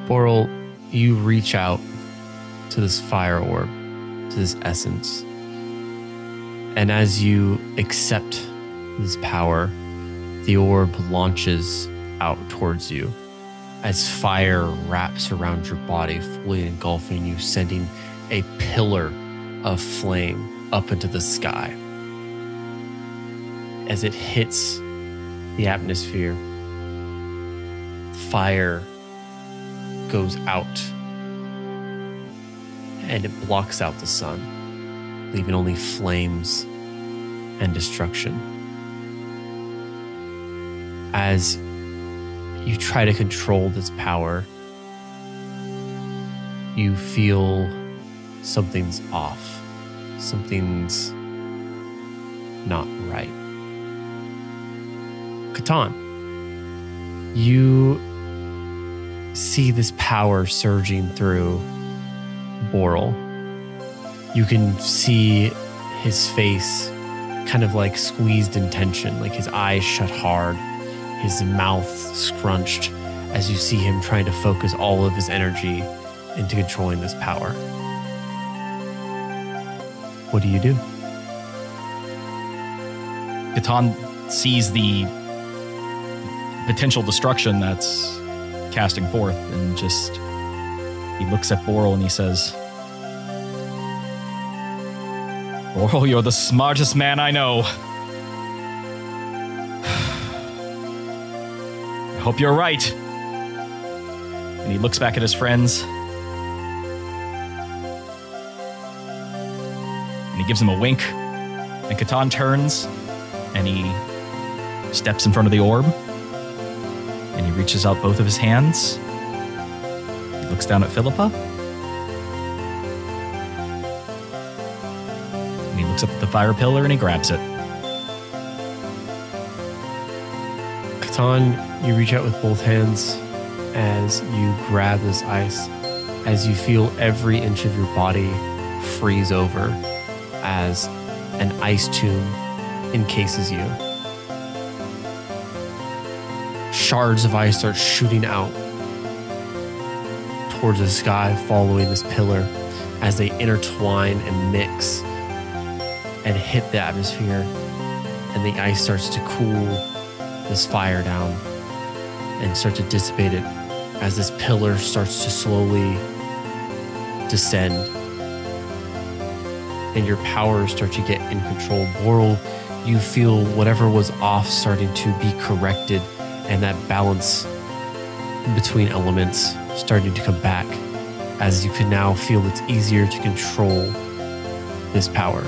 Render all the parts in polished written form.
Boral, you reach out to this fire orb, to this essence. And as you accept this power, the orb launches out towards you as fire wraps around your body, fully engulfing you, sending a pillar of flame up into the sky. As it hits the atmosphere, fire goes out and it blocks out the sun, leaving only flames and destruction. As you try to control this power, you feel something's off. Something's not right. Catan, you see this power surging through Boral. You can see his face kind of like squeezed in tension, like his eyes shut hard, his mouth scrunched, as you see him trying to focus all of his energy into controlling this power. What do you do? Catan sees the potential destruction that's casting forth and just, he looks at Boral and he says, Boral, you're the smartest man I know. I hope you're right. And he looks back at his friends and he gives him a wink. And Catan turns and he steps in front of the orb and he reaches out both of his hands. He looks down at Philippa. And he looks up at the fire pillar and he grabs it. Catan, you reach out with both hands as you grab this ice, as you feel every inch of your body freeze over as an ice tomb encases you. Shards of ice start shooting out towards the sky, following this pillar as they intertwine and mix and hit the atmosphere, and the ice starts to cool this fire down and start to dissipate it as this pillar starts to slowly descend and your powers start to get in control. Boral, you feel whatever was off starting to be corrected, and that balance between elements starting to come back as you can now feel it's easier to control this power.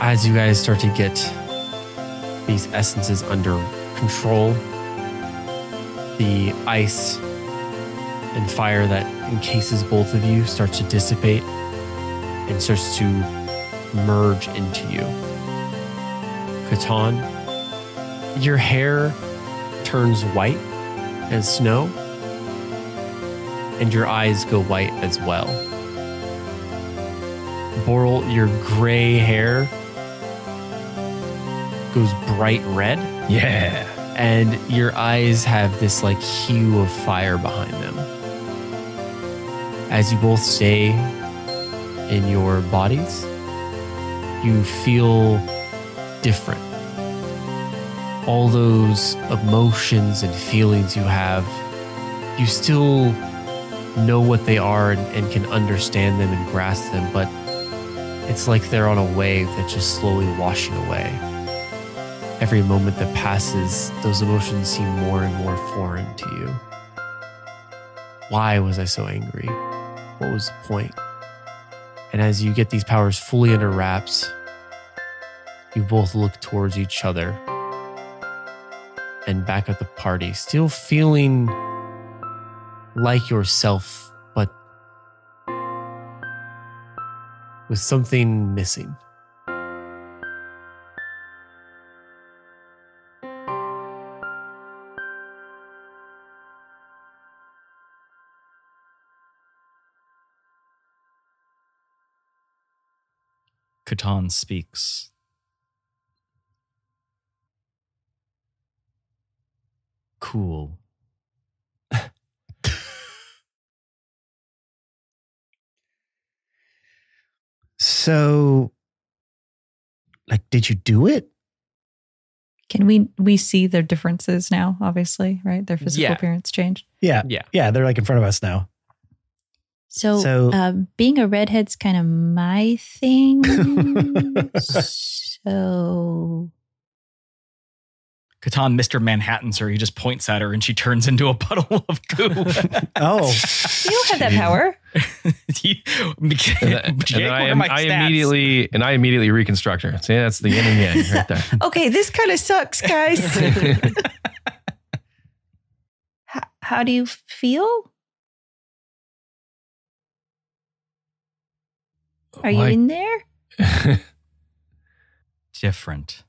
As you guys start to get these essences under control, the ice and fire that encases both of you starts to dissipate and starts to merge into you. Catan, your hair turns white as snow, and your eyes go white as well. Boral, your gray hair goes bright red. Yeah. And your eyes have this like hue of fire behind them. As you both stay in your bodies, you feel different. All those emotions and feelings you have, you still know what they are and can understand them and grasp them, but it's like they're on a wave that's just slowly washing away. Every moment that passes, those emotions seem more and more foreign to you. Why was I so angry? What was the point? And as you get these powers fully under wraps, you both look towards each other and back at the party, still feeling like yourself, but with something missing. Catan speaks. cool. So, like, did you do it? Can we see their differences now, obviously, right? Their physical appearance changed. Yeah. They're like in front of us now. So being a redhead's kind of my thing. So Catan, Mr. Manhattan's her. He just points at her and she turns into a puddle of goo. Oh. You don't have that power. I immediately reconstruct her. See, that's the yin and yang right there. Okay, this kind of sucks, guys. How do you feel? Are you in there? Different.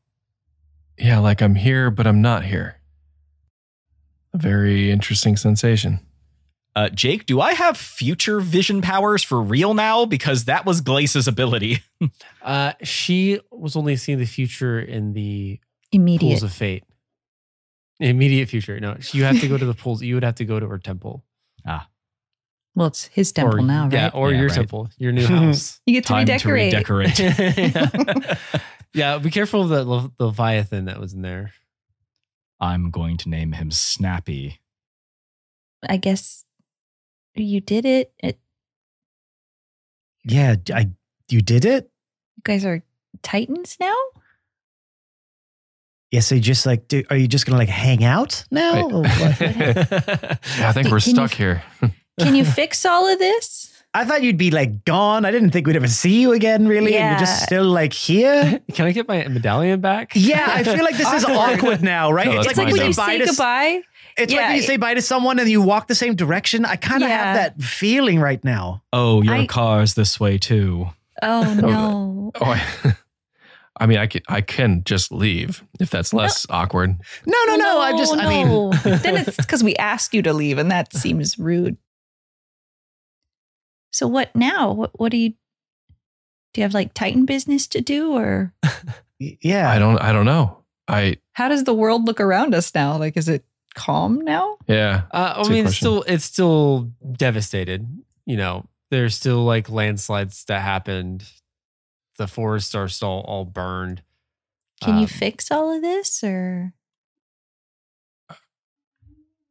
Yeah, like I'm here, but I'm not here. A very interesting sensation. Jake, do I have future vision powers for real now? Because that was Glace's ability. She was only seeing the future in the Immediate pools of fate. Immediate future. No, you have to go to the pools. You would have to go to her temple. Well, it's his temple now, right? Yeah, or your temple, your new house. You get to redecorate. Yeah, be careful of the Leviathan that was in there. I'm going to name him Snappy. I guess you did it. Yeah, you did it? You guys are Titans now? Yeah, so you just like, are you just going to like hang out now? Or what? Yeah, I think we're stuck here. Can you fix all of this? I thought you'd be like gone. I didn't think we'd ever see you again, really. Yeah. And you're just still like here. Can I get my medallion back? Yeah, I feel like this is awkward now, right? No, It's like when you say goodbye. It's like when you say bye to someone and you walk the same direction. I kind of have that feeling right now. Oh, your car's this way too. Oh, no. I mean, I can just leave if that's less awkward. No. I mean, then it's because we asked you to leave, and that seems rude. So what now? What do you have like Titan business to do, or? Yeah, I don't know. How does the world look around us now? Like, is it calm now? Yeah. I mean, it's still devastated. You know, there's still like landslides that happened. The forests are still all burned. Can you fix all of this, or?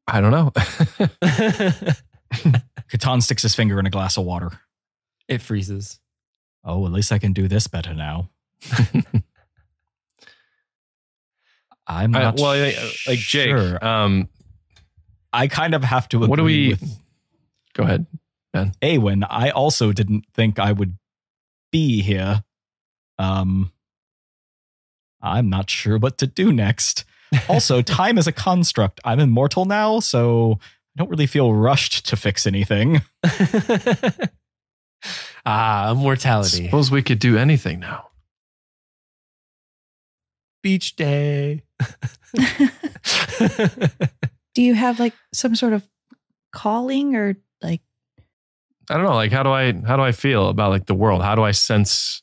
I don't know. Catan sticks his finger in a glass of water. It freezes. Oh, at least I can do this better now. I'm not like Jake. Sure. I kind of have to agree what do we? with Go ahead, Ben. Awen. I also didn't think I would be here. I'm not sure what to do next. Also, time is a construct. I'm immortal now, so I don't really feel rushed to fix anything. Immortality. Suppose we could do anything now. Beach day. Do you have like some sort of calling, or like? I don't know. Like, how do I feel about like the world? How do I sense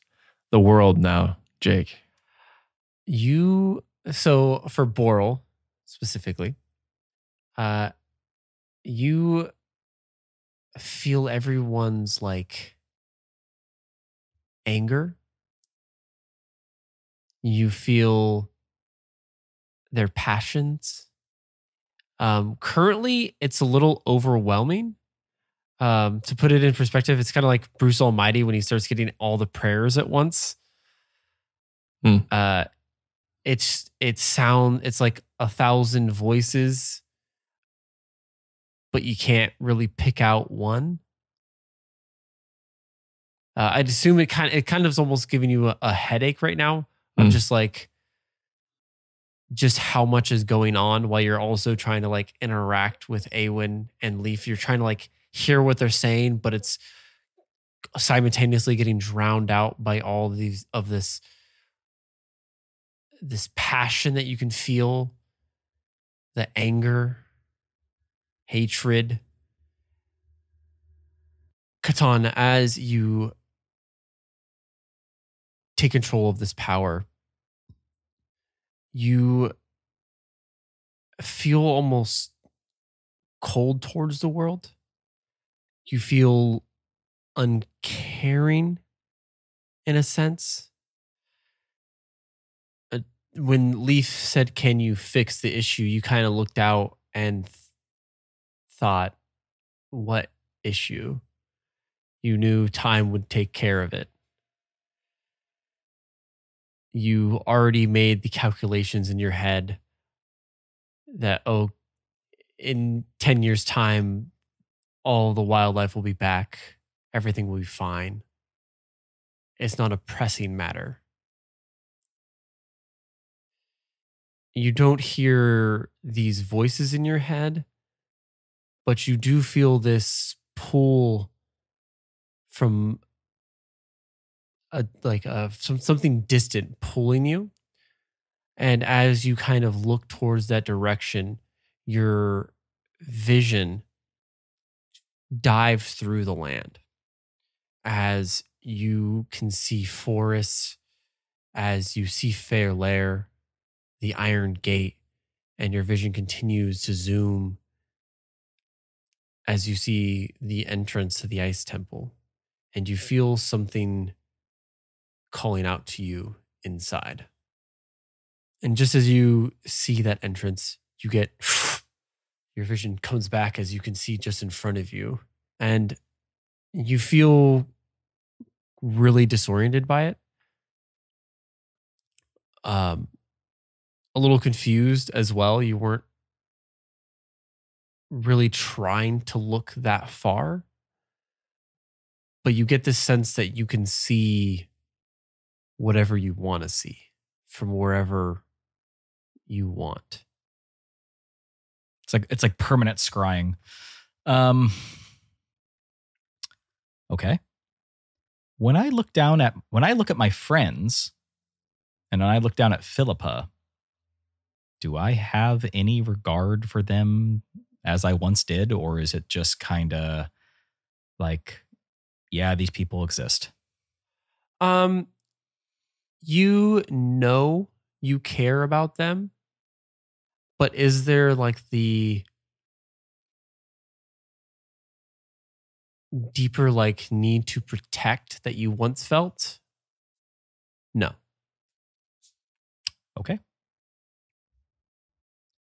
the world now, Jake? So for Boral specifically, you feel everyone's like anger. You feel their passions. Currently, it's a little overwhelming. To put it in perspective, it's kind of like Bruce Almighty when he starts getting all the prayers at once. It's like 1,000 voices, but you can't really pick out one. I'd assume it kind of is almost giving you a headache right now of just how much is going on while you're also trying to like interact with Awen and Leaf. You're trying to like hear what they're saying, but it's simultaneously getting drowned out by all this passion that you can feel, the anger, hatred. Catan, as you take control of this power, you feel almost cold towards the world. You feel uncaring in a sense. When Leaf said, "Can you fix the issue?" you kind of looked out and thought, what issue? You knew time would take care of it. You already made the calculations in your head that, in 10 years' time, all the wildlife will be back. Everything will be fine. It's not a pressing matter. You don't hear these voices in your head, but you do feel this pull from something distant pulling you. And as you kind of look towards that direction, your vision dives through the land as you can see forests, as you see Fair Lair, the Iron Gate, and your vision continues to zoom as you see the entrance to the Ice Temple, and you feel something calling out to you inside. And just as you see that entrance, you get your vision comes back as you can see just in front of you, and you feel really disoriented by it. A little confused as well. You weren't really trying to look that far, but you get this sense that you can see whatever you want to see from wherever you want. It's like permanent scrying. Okay. When I look at my friends, and when I look down at Philippa, do I have any regard for them as I once did, or is it just kind of like, yeah, these people exist? You know you care about them, but is there like the deeper like need to protect that you once felt? No. Okay.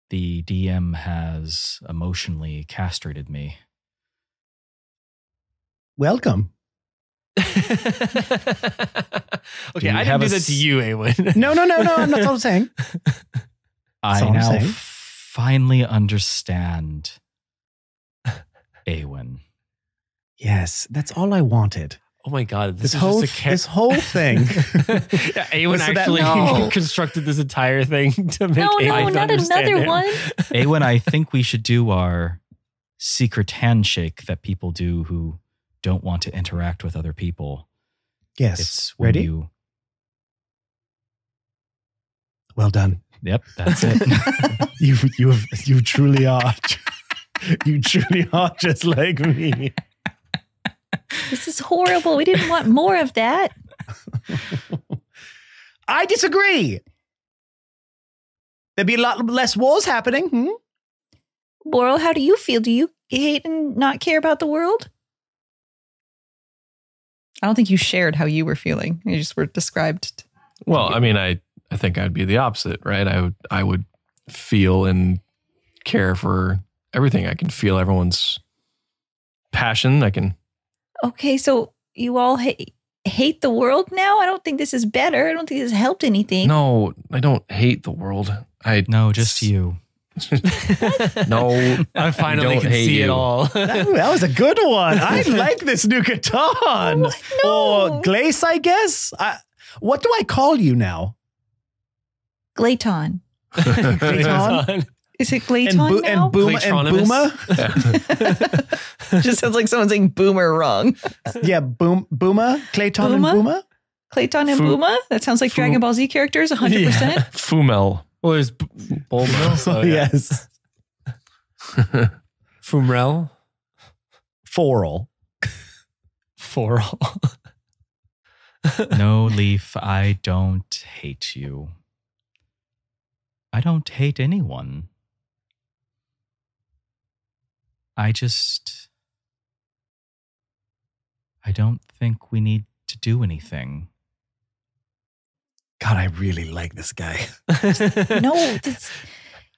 The DM has emotionally castrated me. Welcome. Okay, I didn't do that to you, Awen. No. That's what I'm saying. I now finally understand Awen. Yes, that's all I wanted. Oh my God. This whole thing. Yeah, Awen actually constructed this entire thing to make Awen not another one. Awen, I think we should do our secret handshake that people do who don't want to interact with other people. Yes. It's when ready? Well done. Yep, that's it. you truly are. You truly are just like me. This is horrible. We didn't want more of that. I disagree. There'd be a lot less wars happening. Boral, how do you feel? Do you hate and not care about the world? I don't think you shared how you were feeling. You just were described. Well, I mean, I think I'd be the opposite, right? I would feel and care for everything. I can feel everyone's passion. I can. Okay, so you all hate the world now? I don't think this is better. I don't think this has helped anything. No, I don't hate the world. No, just you. No, I finally can see it all. That was a good one. I like this new Catan. Or Glace, I guess. What do I call you now? Glayton. Glayton? Is it Glayton now? And Booma? Just sounds like someone saying boomer wrong. Yeah, Booma? Clayton and Booma? Clayton and Booma? That sounds like Dragon Ball Z characters, 100%. Yeah. Fumel. Well, there's Bulma. So yes. Fumrel. Foral. No, Leaf, I don't hate you. I don't hate anyone. I don't think we need to do anything. God, I really like this guy. No,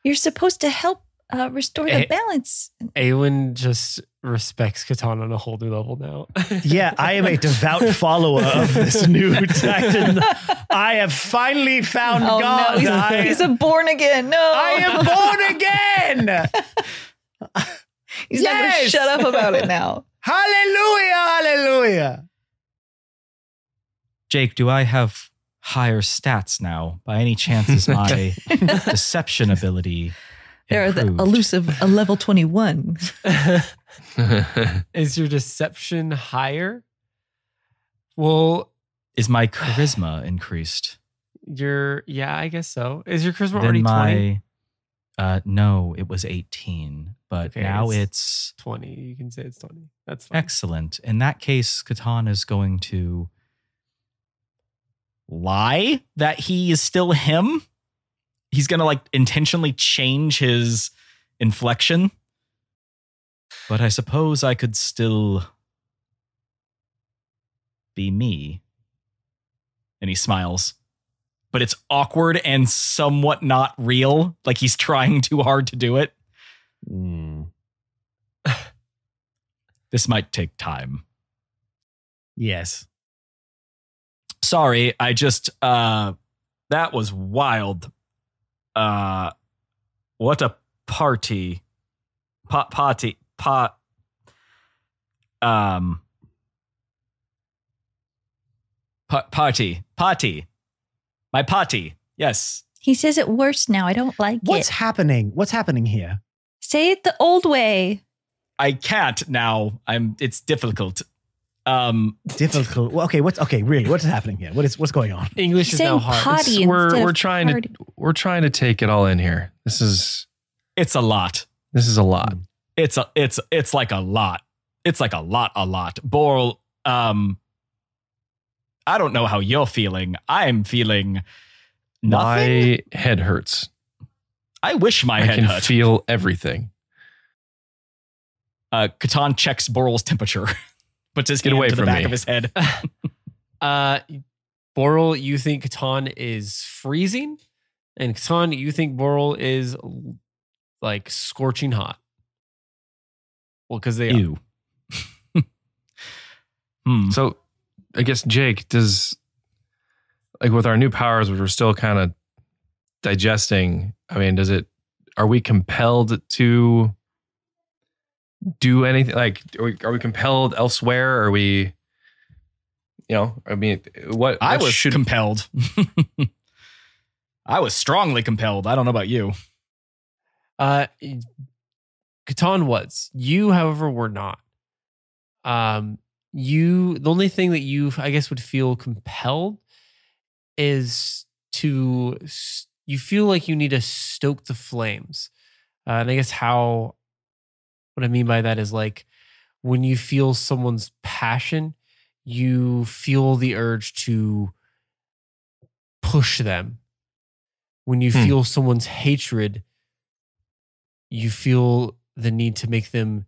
you're supposed to help restore the balance. Awen just respects Catan on a whole new level now. Yeah, I am a devout follower of this new titan. I have finally found God. No, he's a born again. No, I am born again. He's not going to shut up about it now. Hallelujah, hallelujah. Jake, do I have higher stats now? By any chance is my deception ability They're the improved? elusive a level 21. Is your deception higher? Well, Is my charisma increased? yeah, I guess so. Is your charisma Then already 20? No, it was 18, but Okay, now it's 20. You can say it's 20. That's fine. excellent. In that case, Catan is going to lie that he is still him. He's going to like intentionally change his inflection. But I suppose I could still be me. And he smiles. But it's awkward and somewhat not real. Like he's trying too hard to do it. This might take time. Yes. Sorry, I just that was wild. What a party. Party. My party. Yes. He says it worse now. I don't like What's it. happening? What's happening here? Say it the old way. I can't now. It's difficult. Difficult. Well, okay, really, what's happening here? What's going on? English is now Saying hard. potty we're instead we're of trying party. to we're trying to take it all in here. This is It's a lot. a lot. It's like a lot. It's like a lot. Boral, I don't know how you're feeling. I am feeling nothing. My head hurts. I wish my I head can hurt. feel everything. Catan checks Boral's temperature. Puts his Get hand away to the from back me. of his head. Boral, you think Catan is freezing, and Catan, you think Boral is like scorching hot. Well, because they are. Ew. So I guess Jake, does like with our new powers, which we're still kind of digesting, I mean, are we compelled to do anything? Like, are we compelled elsewhere? Are we, I mean, I was compelled. I was strongly compelled. I don't know about you. Catan was. You, however, were not. The only thing that you, I guess, would feel compelled is you feel like you need to stoke the flames. And I guess what I mean by that is like when you feel someone's passion, you feel the urge to push them. When you feel someone's hatred, you feel the need to make them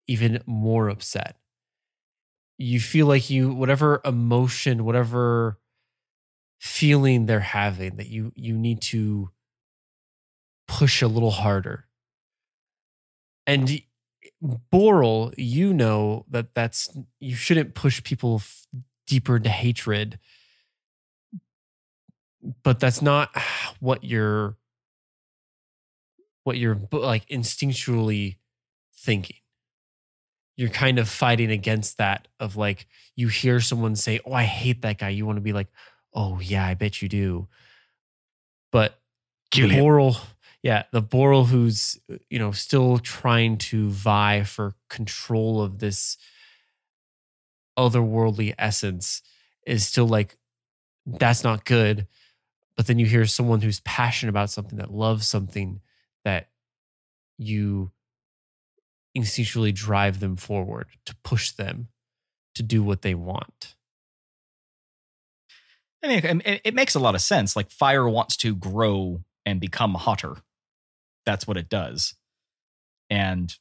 even more upset. You feel like whatever emotion, whatever feeling they're having, that you need to push a little harder. And Boral, you know you shouldn't push people deeper into hatred, but that's not what you're like instinctually thinking. You're kind of fighting against that of like, you hear someone say, "Oh, I hate that guy." You want to be like, "Oh yeah, I bet you do." But Kill the him. Boral who's, still trying to vie for control of this otherworldly essence is still like, that's not good. But then you hear someone who's passionate about something, that loves something, that you instinctually drive them forward, to push them to do what they want. I mean, it makes a lot of sense. Like fire wants to grow and become hotter. That's what it does. And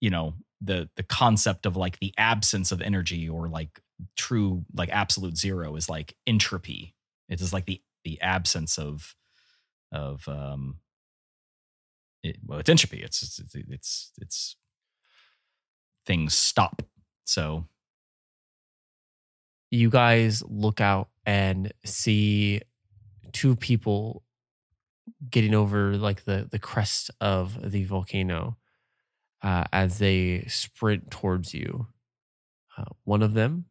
the concept of like the absence of energy or like true like absolute zero is like entropy. It is like the absence of it's entropy. It's things stop. So you guys look out and see two people getting over like the crest of the volcano as they sprint towards you. One of them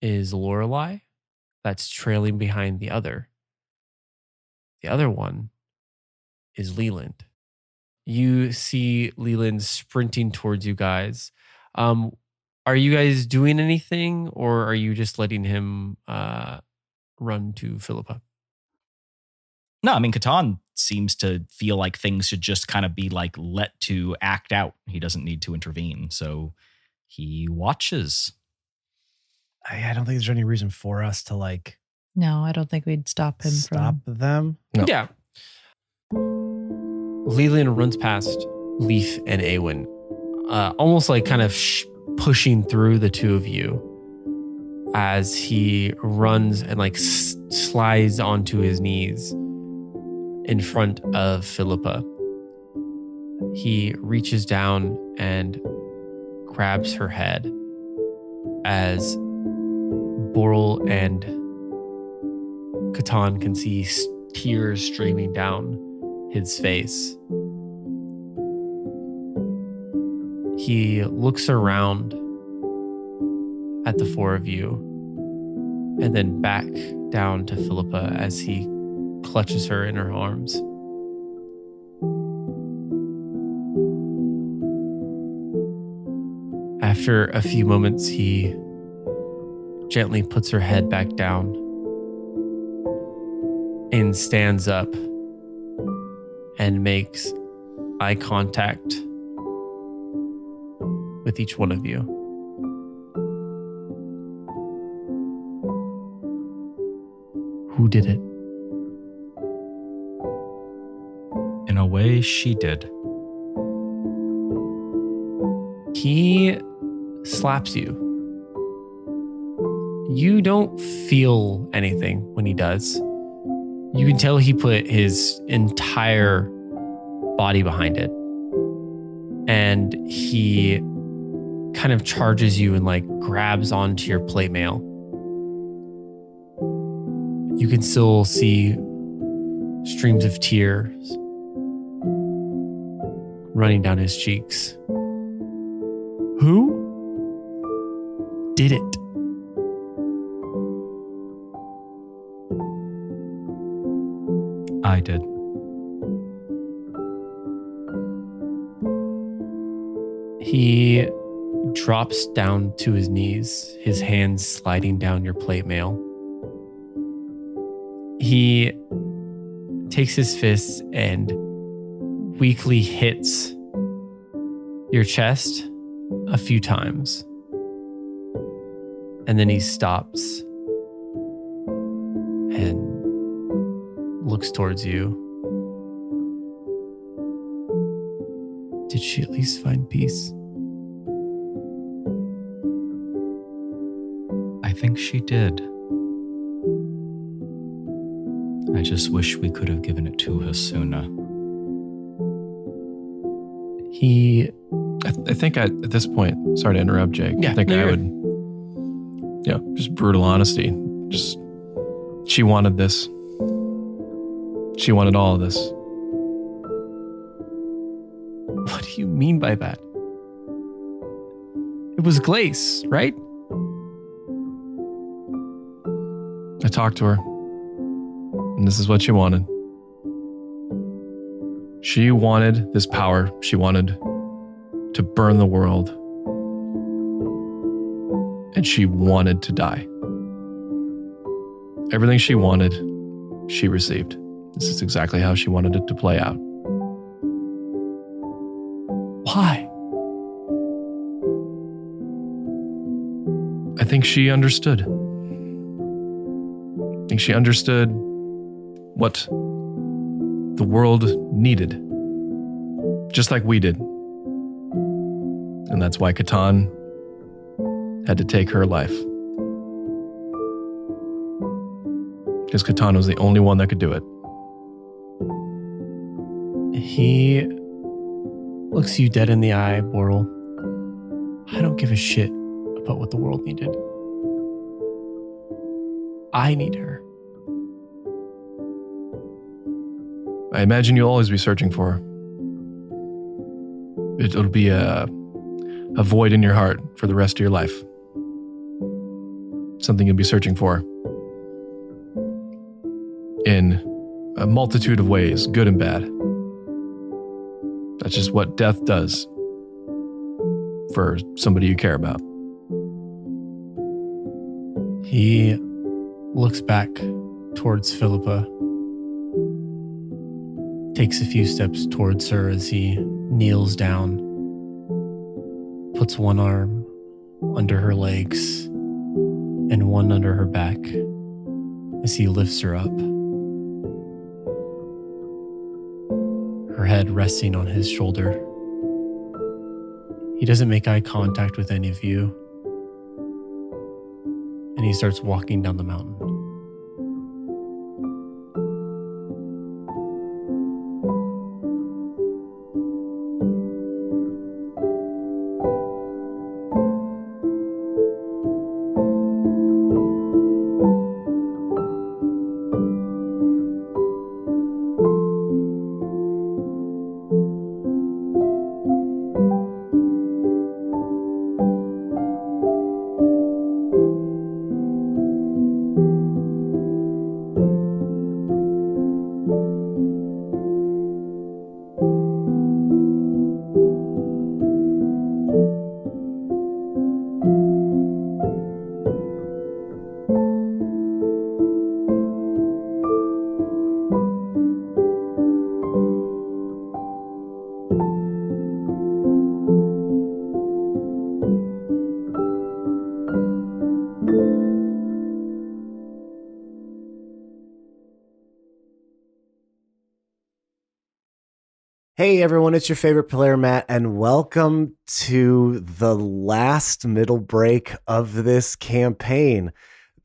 is Lorelei, that's trailing behind the other. The other one is Leland. You see Leland sprinting towards you guys. Are you guys doing anything, or are you just letting him run to Philippa? no, I mean, Catan seems to feel like things should just kind of be like let to act out. He doesn't need to intervene. So he watches. I don't think there's any reason for us to like No, I don't think we'd stop him stop from. them. No. Yeah. Leland runs past Leaf and Awen, almost like kind of pushing through the two of you as he runs and like slides onto his knees in front of Philippa. He reaches down and grabs her head as Boral and Catan can see tears streaming down his face. He looks around at the four of you and then back down to Philippa as he clutches her in her arms. After a few moments, he gently puts her head back down and stands up and makes eye contact with each one of you. Who did it? In a way, she did. He slaps you. You don't feel anything when he does. You can tell he put his entire body behind it. And he kind of charges you and like grabs onto your plate mail. You can still see streams of tears running down his cheeks. Who did it? I did. He drops down to his knees, his hands sliding down your plate mail. He takes his fists and weakly hits your chest a few times. And then he stops and looks towards you. Did she at least find peace? I think she did. I just wish we could have given it to her sooner. I think at this point, sorry to interrupt, Jake. Yeah, I think no, I would, just brutal honesty. Just, she wanted this. She wanted all of this. What do you mean by that? It was Glace, right? I talked to her, and this is what she wanted. She wanted this power. She wanted to burn the world. And she wanted to die. Everything she wanted, she received. This is exactly how she wanted it to play out. Why? I think she understood. I think she understood what the world needed, just like we did. And that's why Catan had to take her life. Because Catan was the only one that could do it. He looks you dead in the eye, Boral. I don't give a shit about what the world needed. I need her. I imagine you'll always be searching for her. It'll be a void in your heart for the rest of your life. Something you'll be searching for. In a multitude of ways, good and bad. That's just what death does for somebody you care about. He looks back towards Philippa, takes a few steps towards her as he kneels down, puts one arm under her legs and one under her back as he lifts her up, her head resting on his shoulder. He doesn't make eye contact with any of you, and he starts walking down the mountain. Hey everyone, it's your favorite player, Matt, and welcome to the last middle break of this campaign.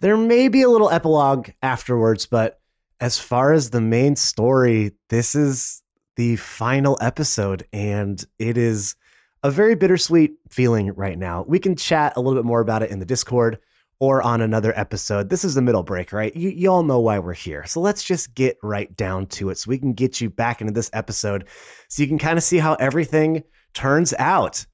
There may be a little epilogue afterwards, but as far as the main story, this is the final episode, and it is a very bittersweet feeling right now. We can chat a little bit more about it in the Discord or on another episode. This is the middle break, right? You all know why we're here. So let's just get right down to it so we can get you back into this episode so you can kind of see how everything turns out.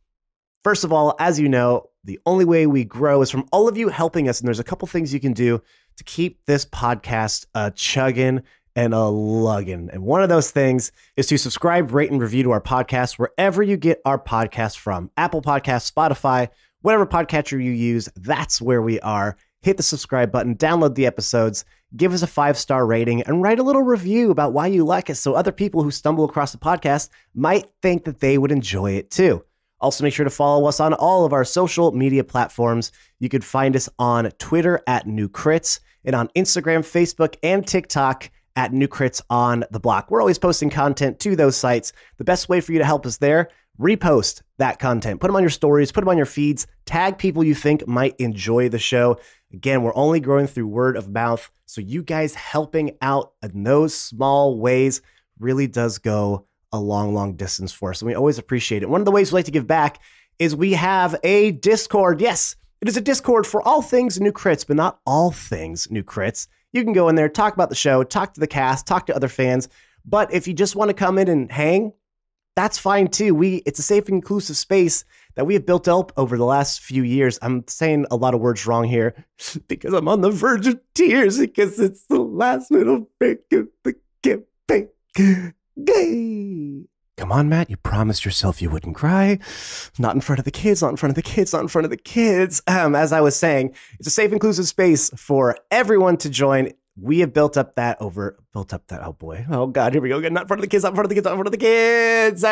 First of all, as you know, the only way we grow is from all of you helping us. And there's a couple things you can do to keep this podcast chugging and a lugging. And one of those things is to subscribe, rate, and review to our podcast wherever you get our podcast from. Apple Podcasts, Spotify, whatever podcatcher you use, that's where we are. Hit the subscribe button, download the episodes, give us a 5-star rating, and write a little review about why you like it so other people who stumble across the podcast might think that they would enjoy it too. Also, make sure to follow us on all of our social media platforms. You could find us on Twitter at New Crits and on Instagram, Facebook, and TikTok at New Crits on the Block. We're always posting content to those sites. The best way for you to help us there, repost that content, put them on your stories, put them on your feeds, tag people you think might enjoy the show. Again, we're only growing through word of mouth, so you guys helping out in those small ways really does go a long, long distance for us, and we always appreciate it. One of the ways we like to give back is we have a Discord. Yes, it is a Discord for all things New Crits, but not all things New Crits. You can go in there, talk about the show, talk to the cast, talk to other fans, but if you just want to come in and hang, that's fine too. It's a safe and inclusive space that we have built up over the last few years. I'm saying a lot of words wrong here because I'm on the verge of tears because it's the last little break of the campaign. Gay. Come on, Matt. You promised yourself you wouldn't cry. Not in front of the kids, not in front of the kids, not in front of the kids. As I was saying, it's a safe, inclusive space for everyone to join. We have built up that, oh boy. Oh God, here we go. Not in front of the kids, not in front of the kids, not in front of the kids.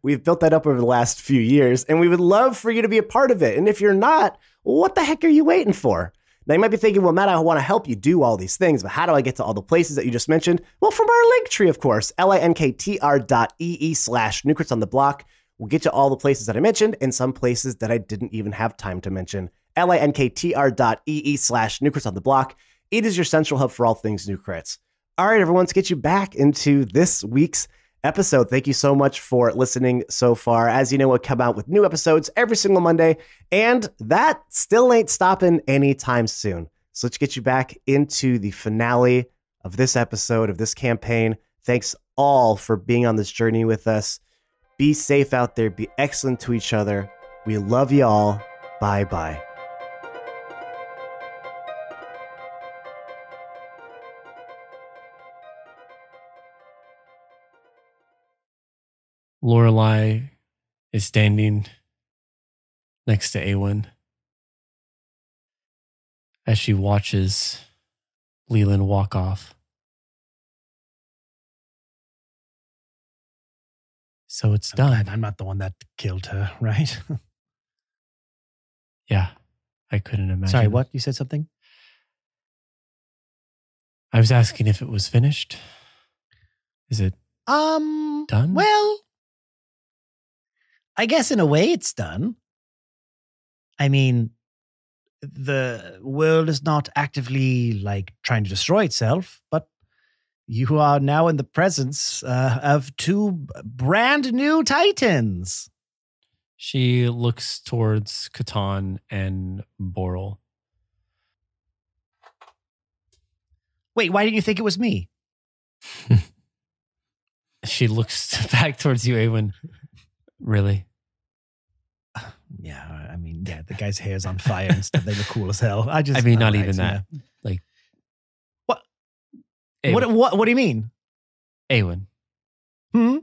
We've built that up over the last few years, and we would love for you to be a part of it. And if you're not, what the heck are you waiting for? Now you might be thinking, well, Matt, I want to help you do all these things, but how do I get to all the places that you just mentioned? Well, from our link tree, of course, linktr.ee/newcrits on the block. We'll get to all the places that I mentioned and some places that I didn't even have time to mention. linktr.ee/New on the Block. It is your central hub for all things New Crits. All right, everyone, let's get you back into this week's episode. Thank you so much for listening so far. As you know, we'll come out with new episodes every single Monday, and that still ain't stopping anytime soon. So let's get you back into the finale of this episode, of this campaign. Thanks all for being on this journey with us. Be safe out there. Be excellent to each other. We love you all. Bye-bye. Lorelai is standing next to Awen as she watches Leland walk off. So it's done. Glad I'm not the one that killed her, right? Yeah, I couldn't imagine. Sorry, what? You said something? I was asking if it was finished. Is it done? Well, I guess in a way it's done. I mean, the world is not actively like trying to destroy itself, but you are now in the presence of two brand new titans. She looks towards Catan and Boral. Wait, why didn't you think it was me? She looks back towards you, Awen. Really? Yeah, I mean, yeah, the guy's hair's on fire and stuff. They look cool as hell. Not alright, even that. yeah. Like, What? Awen. What do you mean? Awen, Hmm?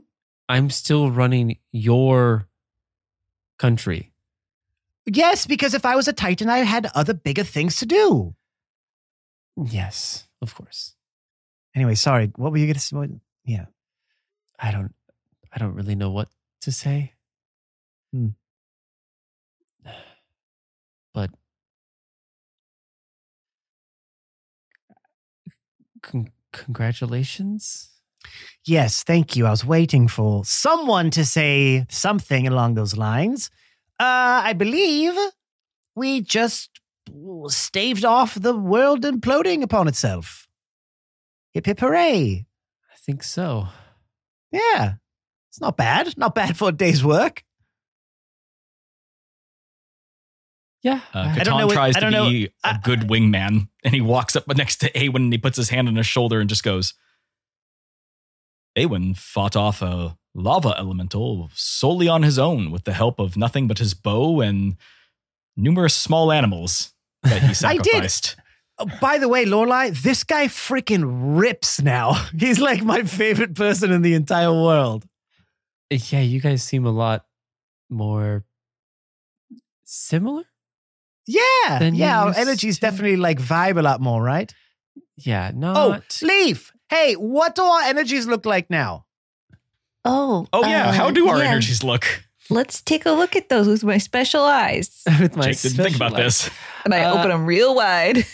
I'm still running your country. Yes, because if I was a Titan, I had other bigger things to do. Yes, of course. Anyway, sorry. What were you going to say? Yeah. I don't really know what to say. But congratulations. Yes, thank you. I was waiting for someone to say something along those lines. I believe we just staved off the world imploding upon itself. Hip hip hooray. I think so. Yeah. It's not bad. Not bad for a day's work. Yeah. I don't know Catan what- tries I to don't know- be a good wingman, and he walks up next to Awen and he puts his hand on his shoulder and just goes, Awen fought off a lava elemental solely on his own with the help of nothing but his bow and numerous small animals that he I did. sacrificed. Oh, by the way, Lorelai, this guy freaking rips now. He's like my favorite person in the entire world. Yeah, you guys seem a lot more similar. Yeah. Then you Yeah, our used energies to. definitely like vibe a lot more, right? Yeah, Oh, not. Leaf. Hey, what do our energies look like now? Oh. Oh, yeah. How do our yeah. energies look? Let's take a look at those with my special eyes. With my Jake didn't think about special this. And I open them real wide.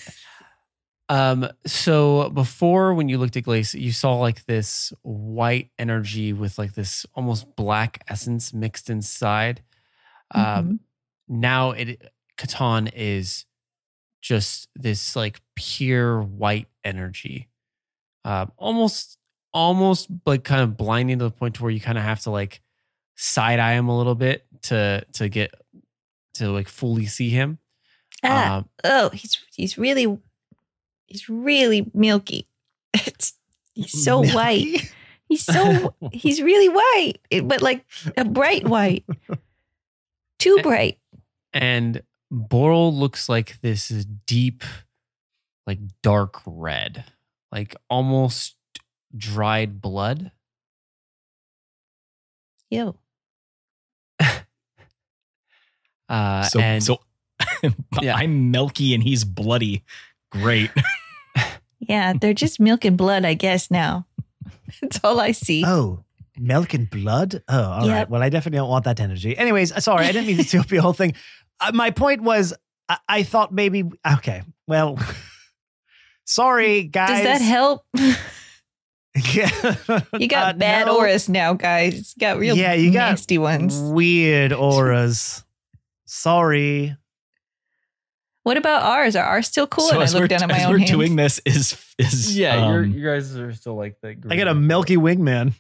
So before, when you looked at Glace, you saw like this white energy with like this almost black essence mixed inside. Now Catan is just this like pure white energy. Almost like kind of blinding to the point to where you kind of have to like side eye him a little bit to get to like fully see him. He's really milky. He's so Milky? white. He's really white, but like a bright white. Too bright. And Boral looks like this deep, like dark red, like almost dried blood. Ew. So Yeah. I'm milky and he's bloody. Great. Yeah, they're just milk and blood, I guess, now. That's all I see. Oh, milk and blood? Oh, all right. Yep. Well, I definitely don't want that energy. Anyways, sorry, I didn't mean to interrupt your whole thing. My point was, I thought maybe, okay, well, sorry, guys. Does that help? You got bad auras now, guys. You got real you got nasty ones. Weird auras. Sorry. What about ours? Are ours still cool? So And I as look we're, down at my as own we're hands. doing this Yeah, you guys are still like the. I got a milky wingman.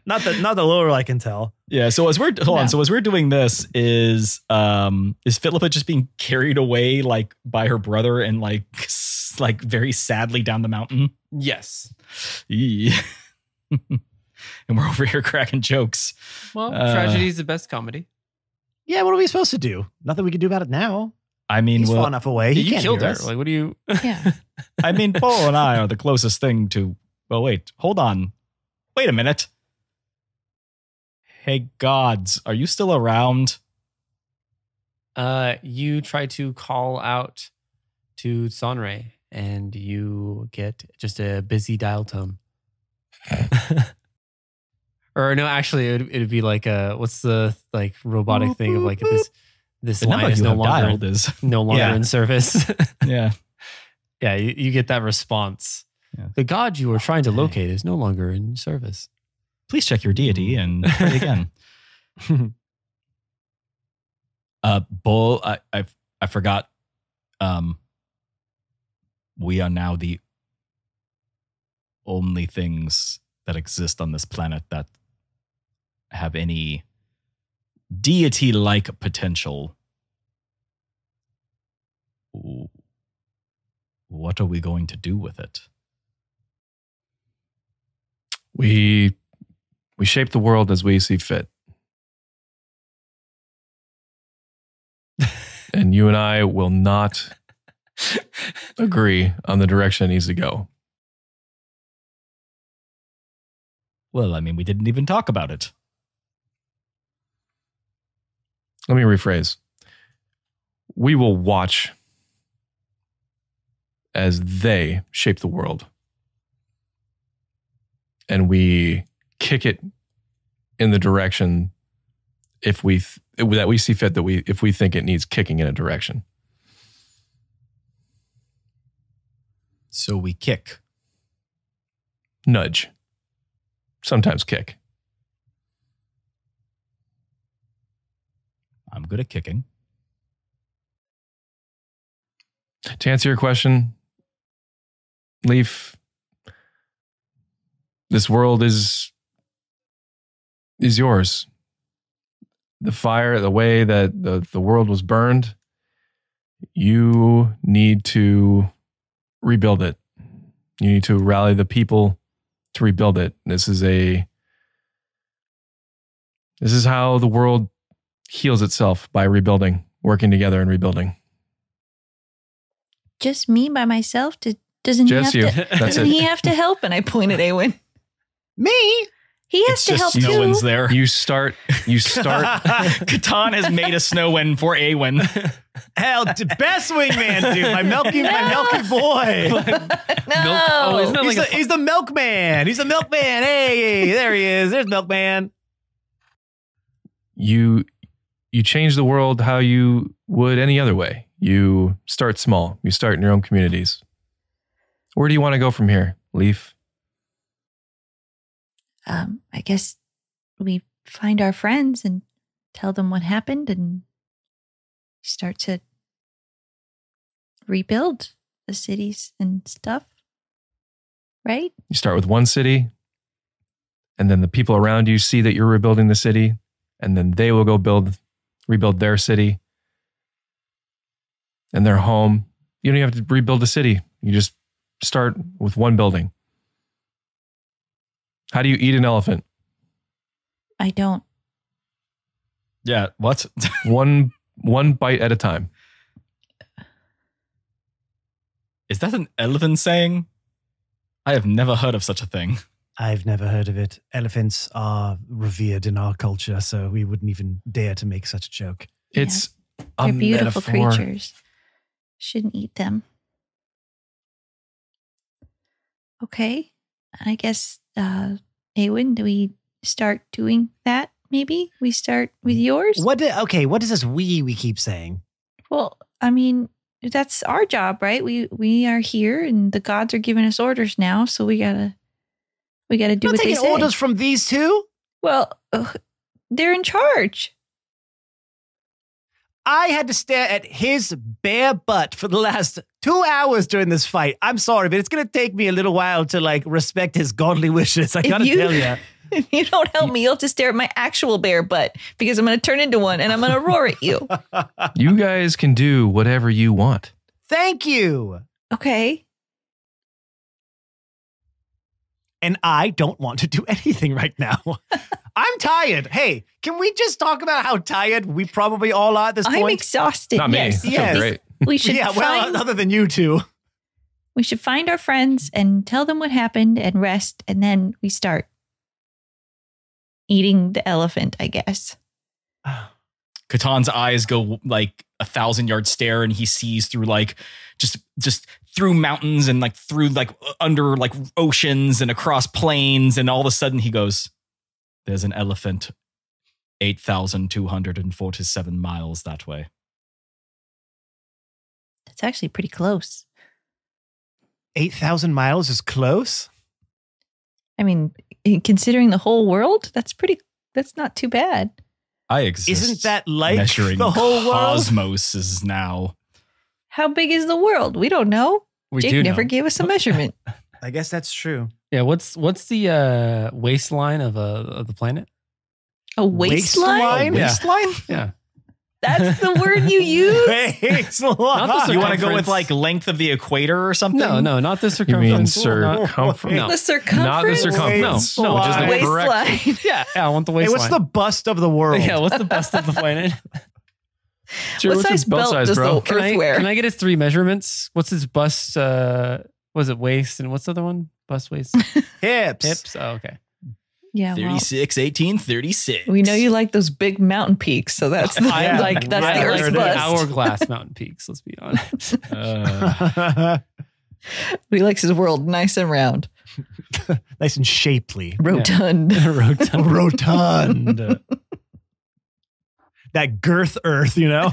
Not the lower I can tell. Yeah. So as we're So as we're doing this, is Philippa just being carried away like by her brother and like very sadly down the mountain? Yes. Eee. And we're over here cracking jokes. Well, tragedy is the best comedy. Yeah, what are we supposed to do? Nothing we can do about it now. I mean, He's far enough away. He You can't killed hear her. us. Like, what do you? Yeah. I mean, Paul and I are the closest thing to. Well, wait, hold on. Wait a minute. Hey, gods, are you still around? You try to call out to Sonray, and you get just a busy dial tone. Or no, actually, it'd be like what's the like robotic thing of like this The number line is you no have longer dialed is. in service. Yeah. Yeah, you get that response. Yeah. The god you were trying to locate is no longer in service. Please check your deity and try again. Bull, I forgot. We are now the only things that exist on this planet that have any deity-like potential. What are we going to do with it? We shape the world as we see fit. And you and I will not agree on the direction it needs to go. Well, I mean, we didn't even talk about it. Let me rephrase. We will watch as they shape the world. And we kick it in the direction that we see fit, if we think it needs kicking in a direction. So we kick. Nudge. Sometimes kick. I'm good at kicking. To answer your question, Leaf, this world is yours. The fire, the way that the world was burned, you need to rebuild it. You need to rally the people to rebuild it. This is how the world heals itself, by rebuilding, working together and rebuilding. Just me by myself? Doesn't Just he you. have to? That's Doesn't it. he have to help? And I point at Awen. Me? He has It's to help just too. no one's there. You start. Catan has made a Snowwind for Awen. Hell, best wingman, dude. My milky boy. No. Oh, isn't that like He's the milkman. He's the milkman. Hey, there he is. There's milkman. You change the world how you would any other way. You start small. You start in your own communities. Where do you want to go from here, Leaf? I guess we find our friends and tell them what happened and start to rebuild the cities and stuff. Right? You start with one city, and then the people around you see that you're rebuilding the city, and then they will go rebuild their city and their home. You don't even have to rebuild the city. You just start with one building. How do you eat an elephant? I don't. Yeah, what? One bite at a time. Is that an elephant saying? I have never heard of such a thing. I've never heard of it. Elephants are revered in our culture, so we wouldn't even dare to make such a joke. It's a They're beautiful metaphor. creatures. Shouldn't eat them. Okay. I guess, Awen, do we start doing that? Maybe we start with yours? What does this we keep saying? Well, I mean, that's our job, right? We are here, and the gods are giving us orders now, so we gotta do Not what they taking say. orders from these two. Well, they're in charge. I had to stare at his bare butt for the last 2 hours during this fight. I'm sorry, but it's going to take me a little while to like respect his godly wishes. I gotta tell you. If you don't help me, you'll have to stare at my actual bare butt because I'm going to turn into one and I'm going to roar at you. You guys can do whatever you want. Thank you. Okay. And I don't want to do anything right now. I'm tired. Hey, can we just talk about how tired we probably all are at this I'm point? exhausted. Not me. Yes. I feel Yes. great. We should Yeah, well, find, other than you two. we should find our friends and tell them what happened and rest, and then we start eating the elephant, I guess. Caton's eyes go like 1,000-yard stare, and he sees through like just through mountains and like through like under like oceans and across plains, and all of a sudden he goes, "There's an elephant 8,247 miles that way." That's actually pretty close. 8,000 miles is close. I mean, considering the whole world, that's not too bad. I exist. Isn't that like measuring the whole world? cosmos is now. How big is the world? We don't know. We Jake do never know. gave us a measurement. I guess that's true. Yeah, what's the waistline of the planet? A waistline? Waistline? Yeah. Waistline? Yeah. That's the word you use? Waistline. Not the You want to go Circumference. with like length of the equator or something? No, not the You circumference. mean Not- circumference? No. The circumference? Not the circumference. No, just the Waistline. correct. Waistline. Yeah, I want the Hey, waistline. what's the bust of the world? Yeah, what's the best of the planet? Sure, What what's size his belt belt size, does bro? the Can I, Earth wear? can I get his 3 measurements? What's his bust? Was it waist and what's the other one? Bust, waist, Hips. hips. Oh, okay. Yeah, well, 36, 18, 36. we know you like those big mountain peaks, so that's the, I like that's I the like Earth's the bust. hourglass mountain peaks. Let's be honest. He likes his world nice and round, Nice and shapely. rotund. Rotund. Rotund. That girth earth, you know?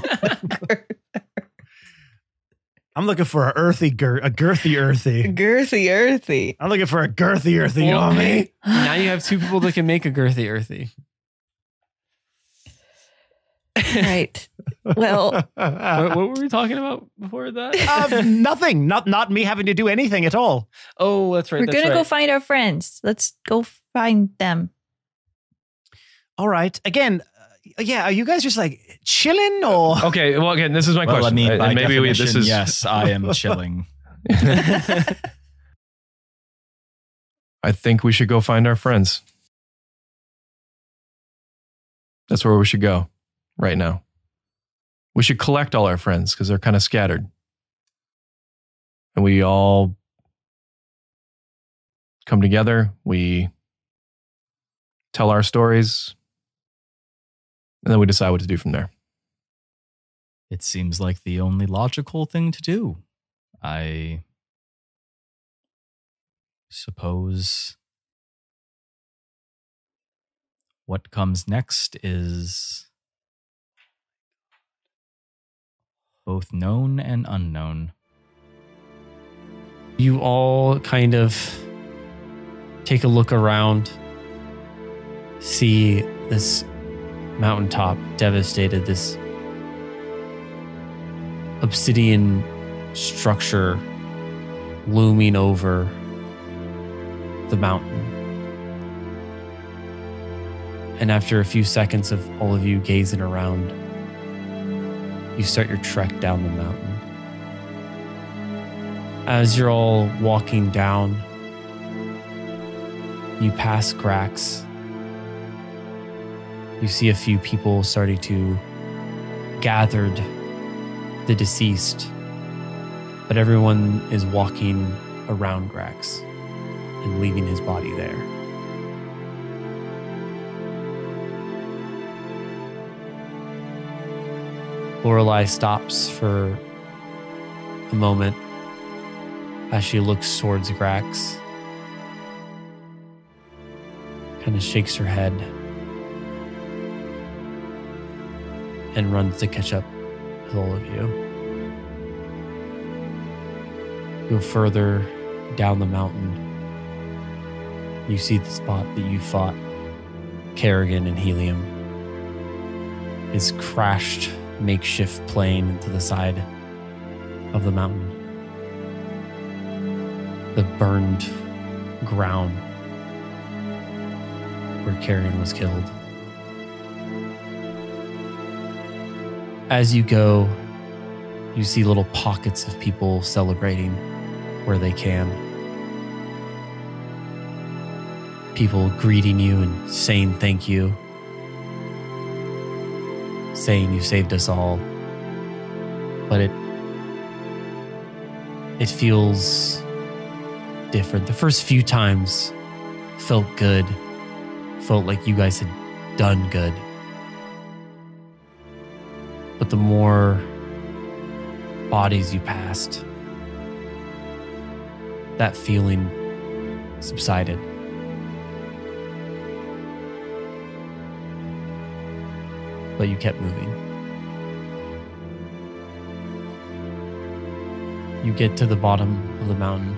I'm looking for a girthy earthy. Girthy, earthy. I'm looking for a girthy earthy, you know what I mean? Now you have 2 people that can make a girthy earthy. Right. Well, What were we talking about before that? Nothing. Not me having to do anything at all. Oh, that's right. we're that's going to right. go find our friends. Let's go find them. All right. Again, yeah, are you guys just like chilling or? Okay, well, again, this is my Well, I question. mean, by And maybe definition, this is yes, I am chilling. I think we should go find our friends. That's where we should go right now. We should collect all our friends because they're kind of scattered. And we all come together. We tell our stories. And then we decide what to do from there. It seems like the only logical thing to do. I suppose what comes next is both known and unknown. You all kind of take a look around, see this mountaintop devastated, this obsidian structure looming over the mountain. And after a few seconds of all of you gazing around, you start your trek down the mountain. As you're all walking down, you pass Grax. You see a few people starting to gather the deceased, but everyone is walking around Grax and leaving his body there. Lorelei stops for a moment as she looks towards Grax, kind of shakes her head, and runs to catch up with all of you. Go further down the mountain. You see the spot that you fought Kerrigan and Helium. His crashed makeshift plane into the side of the mountain. The burned ground where Kerrigan was killed. As you go, you see little pockets of people celebrating where they can. People greeting you and saying thank you. Saying you saved us all. But it feels different. The first few times felt good. Felt like you guys had done good. But the more bodies you passed, that feeling subsided. But you kept moving. You get to the bottom of the mountain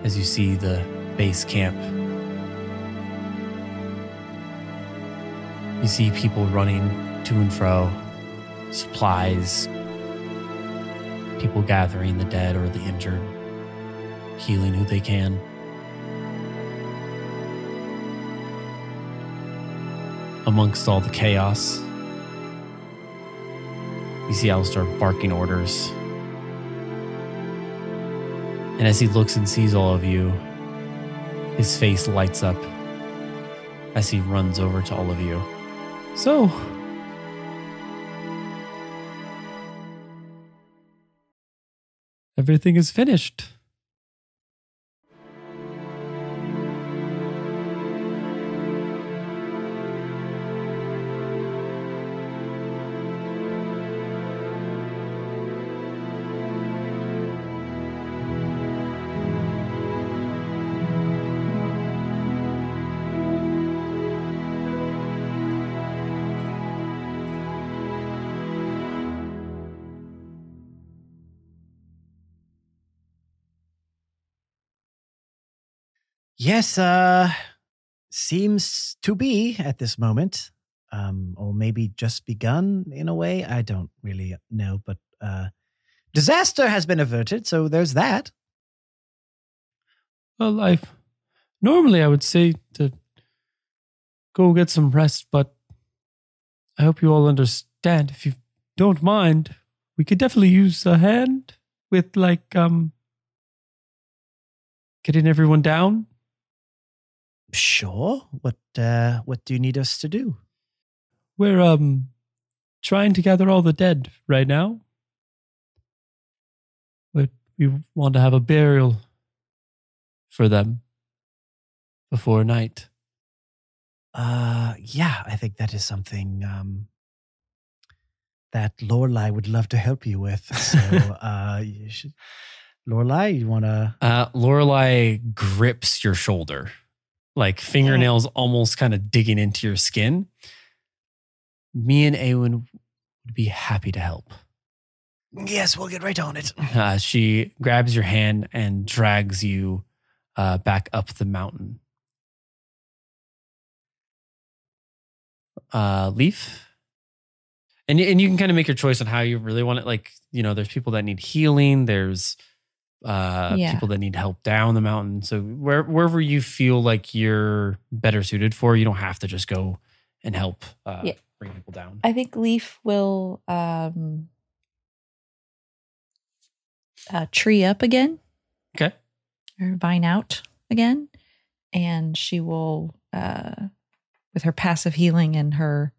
as you see the base camp. You see people running to and fro, supplies, people gathering the dead or the injured, healing who they can. Amongst all the chaos, you see Alistair barking orders. And as he looks and sees all of you, his face lights up as he runs over to all of you. So, everything is finished. Yes, seems to be at this moment. Or maybe just begun in a way. I don't really know, but disaster has been averted, so there's that. Well, normally I would say to go get some rest, but I hope you all understand. If you don't mind, we could definitely use a hand with getting everyone down. Sure. What do you need us to do? We're trying to gather all the dead right now. But we want to have a burial for them before night. Yeah, I think that is something that Lorelai would love to help you with. So, you should, Lorelai, you want to? Lorelai grips your shoulder, like fingernails almost kind of digging into your skin. Me and Awen would be happy to help. Yes, we'll get right on it. She grabs your hand and drags you back up the mountain. Leaf? And you can kind of make your choice on how you really want it. Like, there's people that need healing. There's people that need help down the mountain. So wherever you feel like you're better suited for, you don't have to just go and help bring people down. I think Leaf will tree up again. Okay. Or vine out again. And she will, with her passive healing and her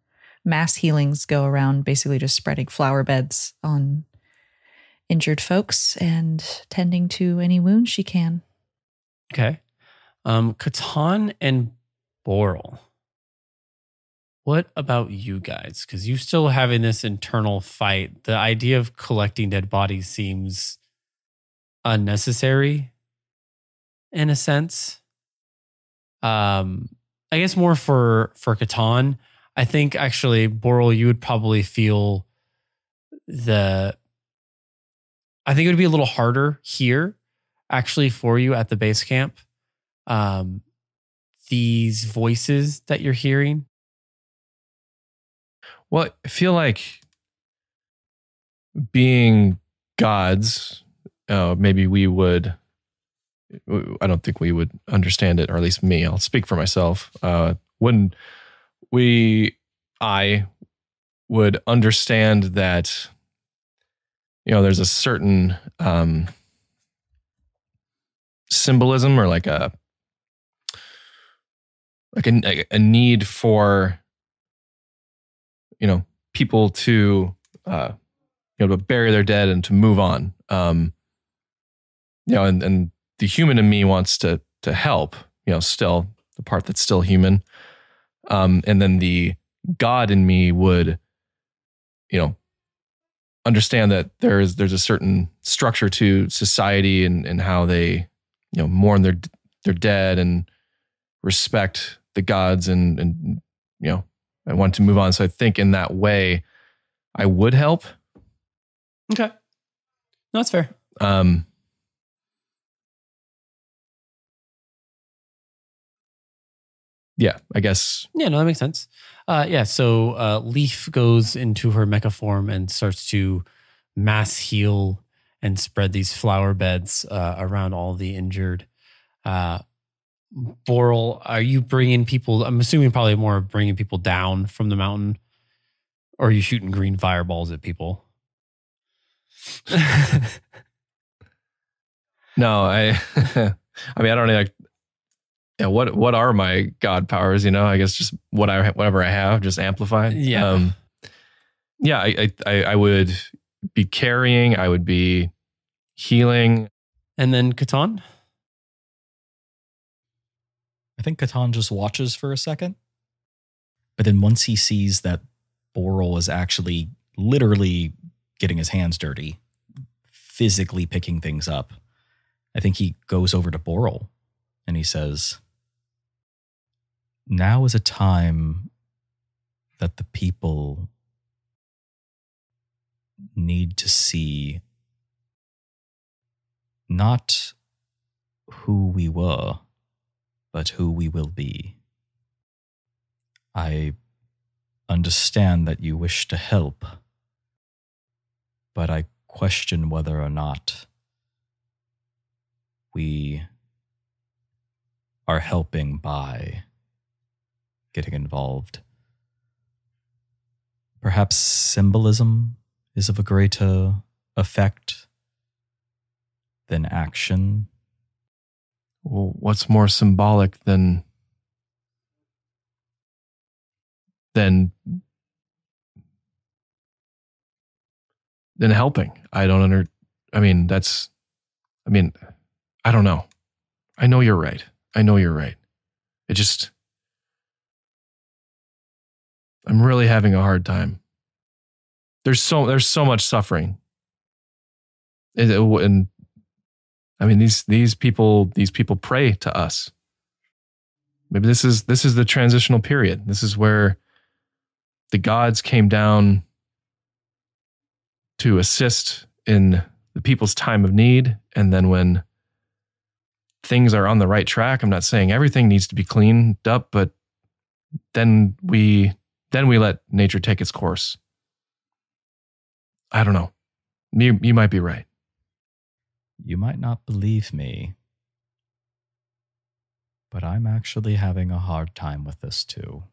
mass healings, go around basically just spreading flower beds on injured folks and tending to any wounds she can. Okay. Catan and Boral. What about you guys? Because you're still having this internal fight. The idea of collecting dead bodies seems unnecessary in a sense. I guess more for Catan. I think actually, Boral, you would probably feel the I think it would be a little harder here, actually, for you at the base camp. These voices that you're hearing. Well, I feel like being gods, maybe we would. I don't think we would understand it, or at least me. I'll speak for myself. When I would understand that, there's a certain symbolism or like a need for people to to bury their dead and to move on. And the human in me wants to help. Still the part that's still human. And then the God in me would, understand that there's a certain structure to society and how they, mourn their dead and respect the gods and I want to move on. So I think in that way I would help. Okay. No, that's fair. Yeah, I guess. Yeah, no, that makes sense. So Leaf goes into her mecha form and starts to mass heal and spread these flower beds around all the injured. Boral, are you bringing people? I'm assuming probably more of bringing people down from the mountain, or are you shooting green fireballs at people? No, I mean, I don't know. What are my god powers? I guess just whatever I have, just amplify. Yeah. I would be carrying. I would be healing. And then Catan? I think Catan just watches for a second. But then once he sees that Boral is actually literally getting his hands dirty, physically picking things up, I think he goes over to Boral and he says, "Now is a time that the people need to see not who we were, but who we will be. I understand that you wish to help, but I question whether or not we are helping by getting involved. Perhaps symbolism is of a greater effect than action." Well, what's more symbolic than helping? I don't know. I know you're right. It just, I'm really having a hard time. There's so much suffering. And I mean, these people pray to us. Maybe this is the transitional period. This is where the gods came down to assist in the people's time of need. And then when things are on the right track, I'm not saying everything needs to be cleaned up, but then we let nature take its course. I don't know. You might be right. You might not believe me, but I'm actually having a hard time with this too.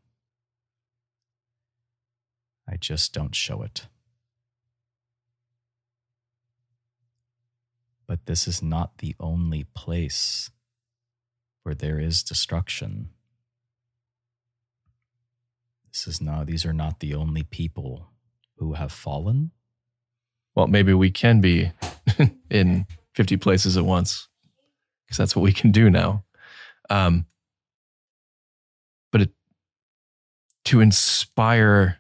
I just don't show it. But this is not the only place where there is destruction. These are not the only people who have fallen. Well, maybe we can be in 50 places at once, because that's what we can do now. But to inspire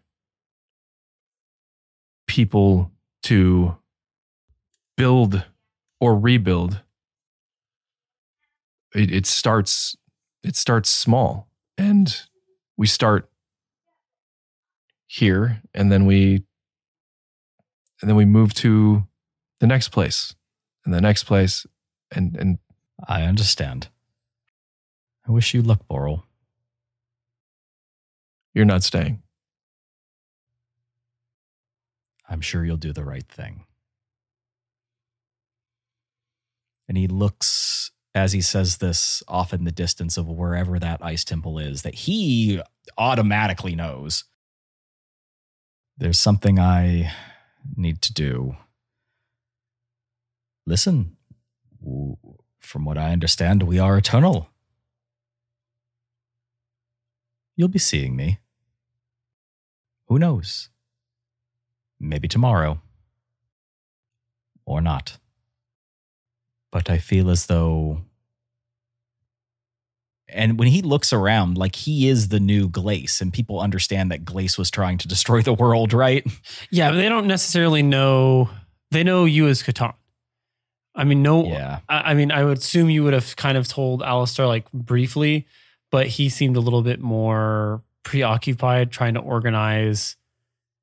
people to build or rebuild, it starts small, and we start here, and then we move to the next place and the next place. And I understand. I wish you luck, Boral. you're not staying. I'm sure you'll do the right thing. And he looks, as he says this, off in the distance of wherever that ice temple is, that he automatically knows. There's something I need to do. Listen, from what I understand, we are eternal. You'll be seeing me. Who knows? Maybe tomorrow. Or not. But I feel as though... And when he looks around, like he is the new Glace, and people understand that Glace was trying to destroy the world, right? Yeah, but they don't necessarily know. They know you as Catan. I mean, no. Yeah. I mean, I would assume you would have kind of told Alistair like briefly, but he seemed a little bit more preoccupied trying to organize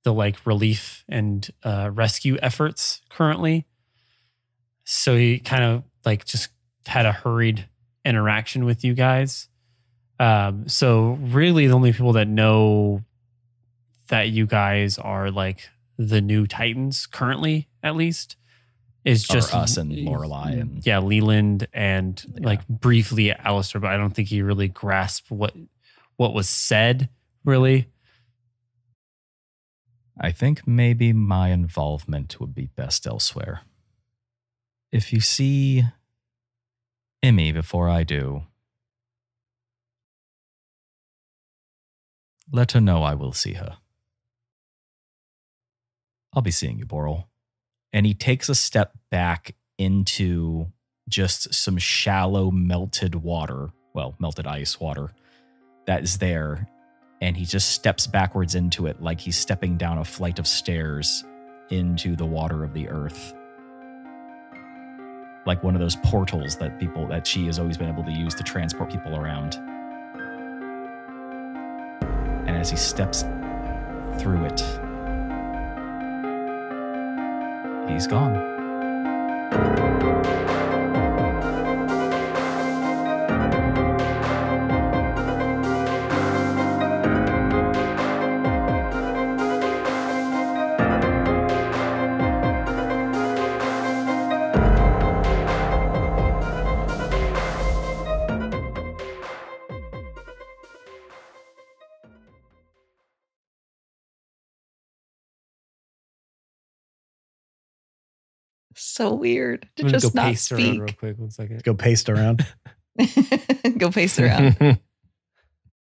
the like relief and rescue efforts currently. So he kind of like just had a hurried interaction with you guys. So really the only people that know that you guys are like the new Titans currently, at least, is just us and Lorelei. And yeah, Leland and like briefly Alistair, but I don't think he really grasped what was said, really. I think maybe my involvement would be best elsewhere. If you see Emmy before I do, let her know I will see her. I'll be seeing you, Boral. And he takes a step back into just some shallow melted water, well, melted ice water that is there. And he just steps backwards into it like he's stepping down a flight of stairs into the water of the earth. Like one of those portals that she has always been able to use to transport people around. And as he steps through it, he's gone. So weird to I'm gonna just go not pace around real speak. quick. 1 second. Go paste around. Go pace around.